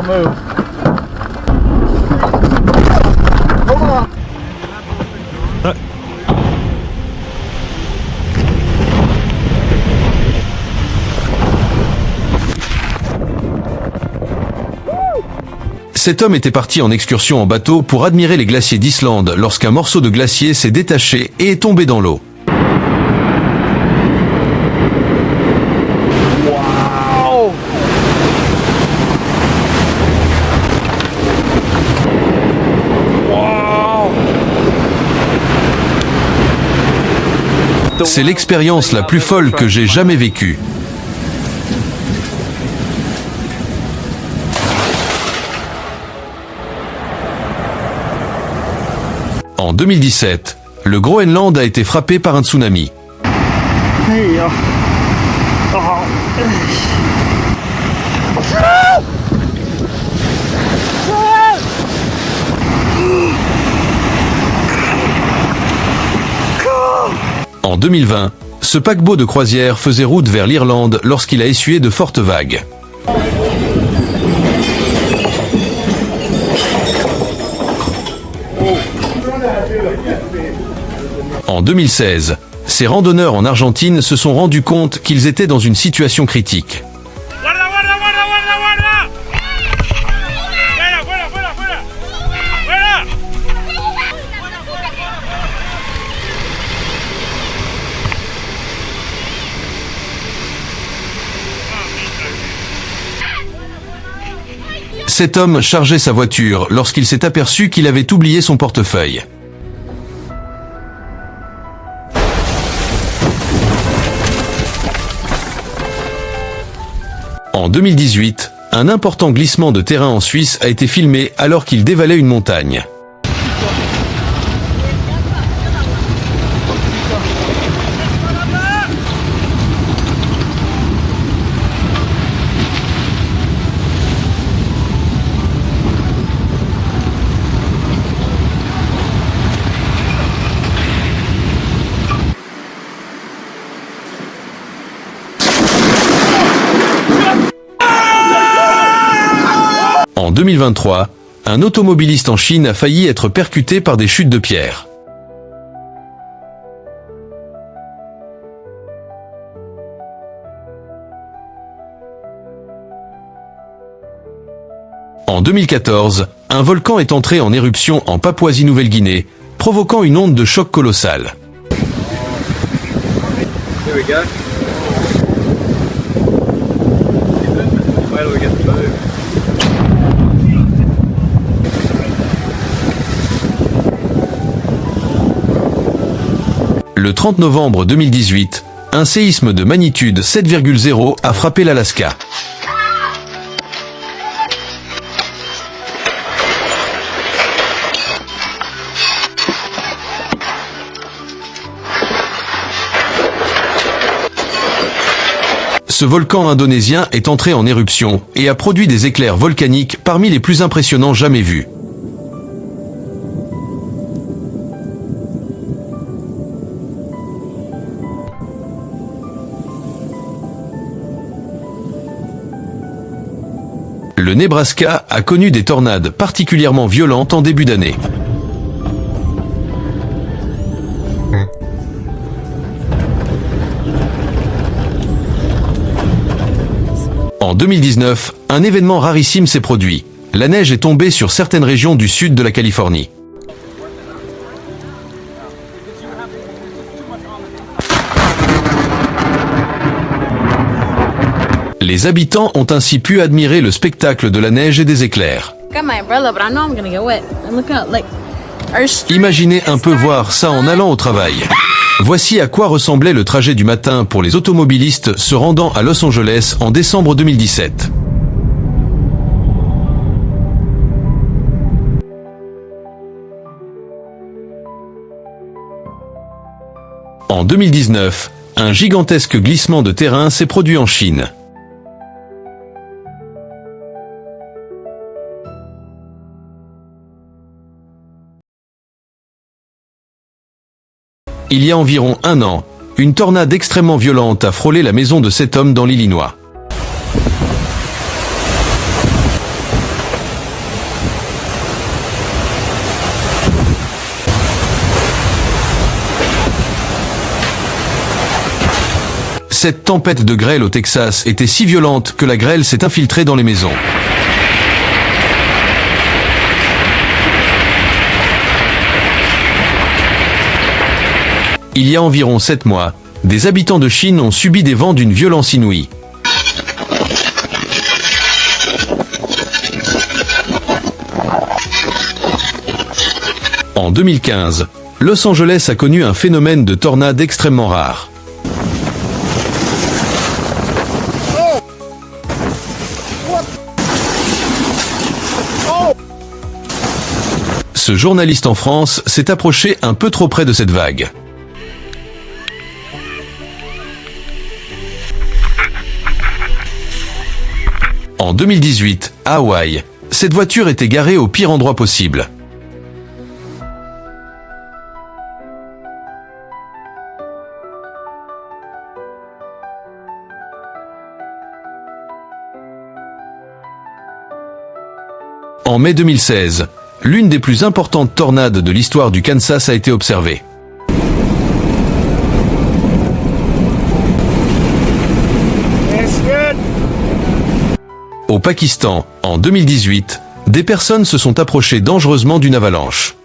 Don't move. Hold on. Cet homme était parti en excursion en bateau pour admirer les glaciers d'Islande lorsqu'un morceau de glacier s'est détaché et est tombé dans l'eau. Wow! Wow! C'est l'expérience la plus folle que j'ai jamais vécue. En 2017, le Groenland a été frappé par un tsunami. Hey, En 2020, ce paquebot de croisière faisait route vers l'Irlande lorsqu'il a essuyé de fortes vagues. En 2016, ces randonneurs en Argentine se sont rendus compte qu'ils étaient dans une situation critique. Cet homme chargeait sa voiture lorsqu'il s'est aperçu qu'il avait oublié son portefeuille. En 2018, un important glissement de terrain en Suisse a été filmé alors qu'il dévalait une montagne. En 2023, un automobiliste en Chine a failli être percuté par des chutes de pierres. En 2014, un volcan est entré en éruption en Papouasie-Nouvelle-Guinée, provoquant une onde de choc colossale. Here we go. Where do we get the move? Le 30 novembre 2018, un séisme de magnitude 7,0 a frappé l'Alaska. Ce volcan indonésien est entré en éruption et a produit des éclairs volcaniques parmi les plus impressionnants jamais vus. Le Nebraska a connu des tornades particulièrement violentes en début d'année. En 2019, un événement rarissime s'est produit. La neige est tombée sur certaines régions du sud de la Californie. Les habitants ont ainsi pu admirer le spectacle de la neige et des éclairs. Imaginez un peu voir ça en allant au travail. Voici à quoi ressemblait le trajet du matin pour les automobilistes se rendant à Los Angeles en décembre 2017. En 2019, un gigantesque glissement de terrain s'est produit en Chine. Il y a environ un an, une tornade extrêmement violente a frôlé la maison de cet homme dans l'Illinois. Cette tempête de grêle au Texas était si violente que la grêle s'est infiltrée dans les maisons. Il y a environ 7 mois, des habitants de Chine ont subi des vents d'une violence inouïe. En 2015, Los Angeles a connu un phénomène de tornade extrêmement rare. Ce journaliste en France s'est approché un peu trop près de cette vague. En 2018, à Hawaï, cette voiture était garée au pire endroit possible. En mai 2016, l'une des plus importantes tornades de l'histoire du Kansas a été observée. Au Pakistan, en 2018, des personnes se sont approchées dangereusement d'une avalanche.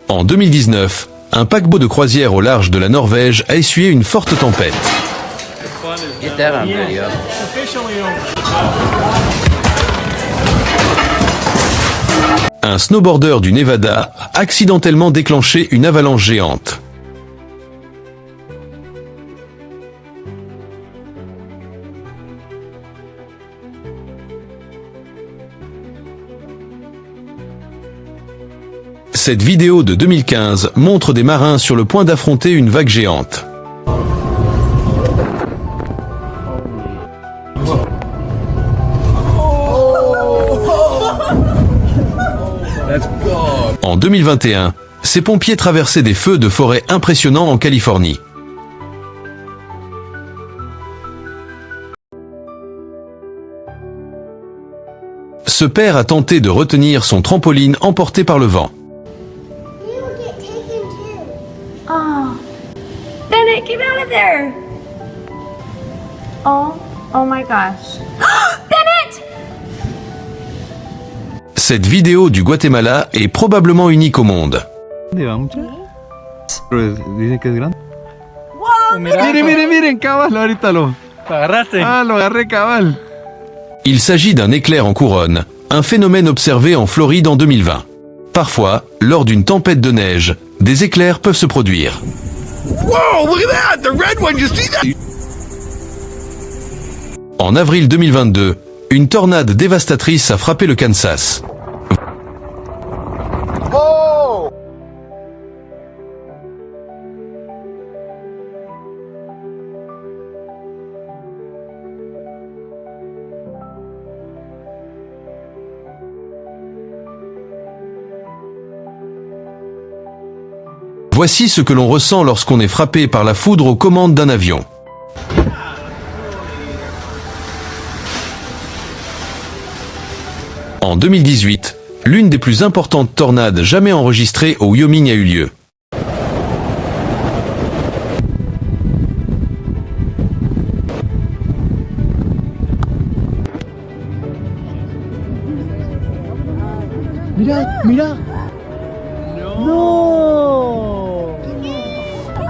En 2019, un paquebot de croisière au large de la Norvège a essuyé une forte tempête. Un snowboarder du Nevada a accidentellement déclenché une avalanche géante. Cette vidéo de 2015 montre des marins sur le point d'affronter une vague géante. En 2021, ces pompiers traversaient des feux de forêt impressionnants en Californie. Ce père a tenté de retenir son trampoline emporté par le vent. Oh, Bennett, get out of there! Oh my gosh. Bennett! Cette vidéo du Guatemala est probablement unique au monde. ¿Dónde va Pero dicen que es grande. Whoa, Miren, cabal, ahorita lo agarraste. Ah, lo agarré cabal. Il s'agit d'un éclair en couronne, un phénomène observé en Floride en 2020. Parfois, lors d'une tempête de neige, des éclairs peuvent se produire. Whoa, look at that! The red one, you see that? En avril 2022, une tornade dévastatrice a frappé le Kansas. Voici ce que l'on ressent lorsqu'on est frappé par la foudre aux commandes d'un avion. En 2018, l'une des plus importantes tornades jamais enregistrées au Wyoming a eu lieu. Mira.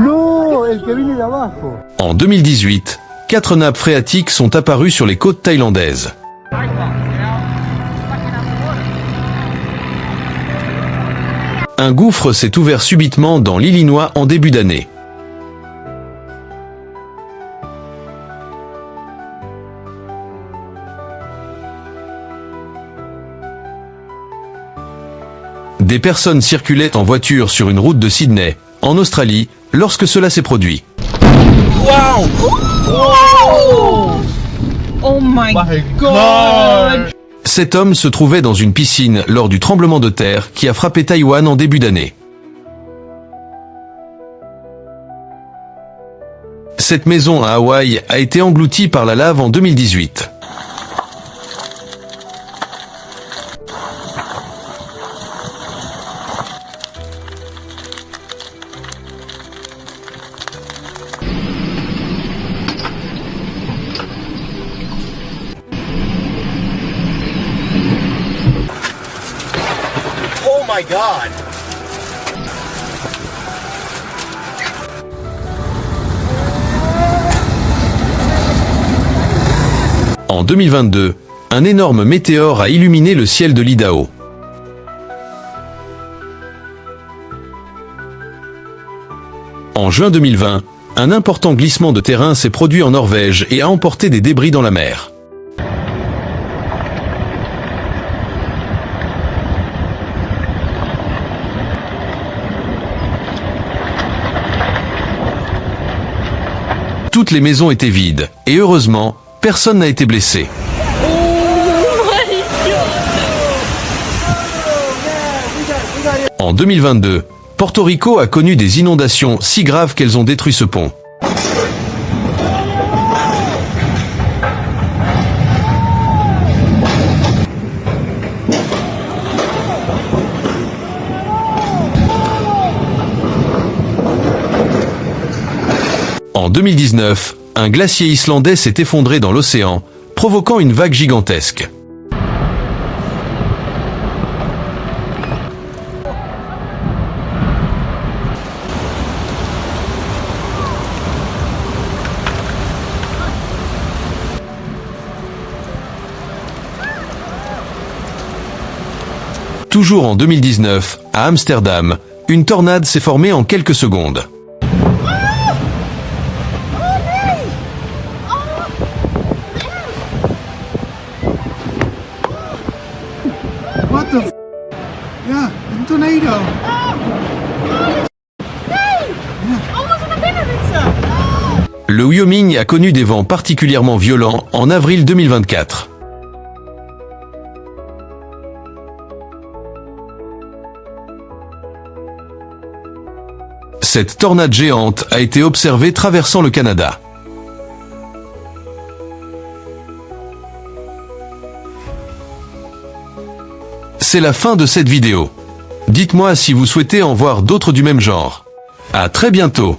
No, el que viene de abajo. En 2018, 4 nappes phréatiques sont apparues sur les côtes thaïlandaises. Un gouffre s'est ouvert subitement dans l'Illinois en début d'année. Des personnes circulaient en voiture sur une route de Sydney, en Australie, lorsque cela s'est produit. Wow! Oh my God! Cet homme se trouvait dans une piscine lors du tremblement de terre qui a frappé Taïwan en début d'année. Cette maison à Hawaï a été engloutie par la lave en 2018. my god. En 2022, un énorme météore a illuminé le ciel de l'Idaho. En juin 2020, un important glissement de terrain s'est produit en Norvège et a emporté des débris dans la mer. Toutes les maisons étaient vides, et heureusement, personne n'a été blessé. En 2022, Porto Rico a connu des inondations si graves qu'elles ont détruit ce pont. En 2019, un glacier islandais s'est effondré dans l'océan, provoquant une vague gigantesque. Toujours en 2019, à Amsterdam, une tornade s'est formée en quelques secondes. What the f... Ja, een tornado. Le Wyoming a connu des vents particulièrement violents en avril 2024. Cette tornade géante a été observée traversant le Canada. C'est la fin de cette vidéo. Dites-moi si vous souhaitez en voir d'autres du même genre. À très bientôt.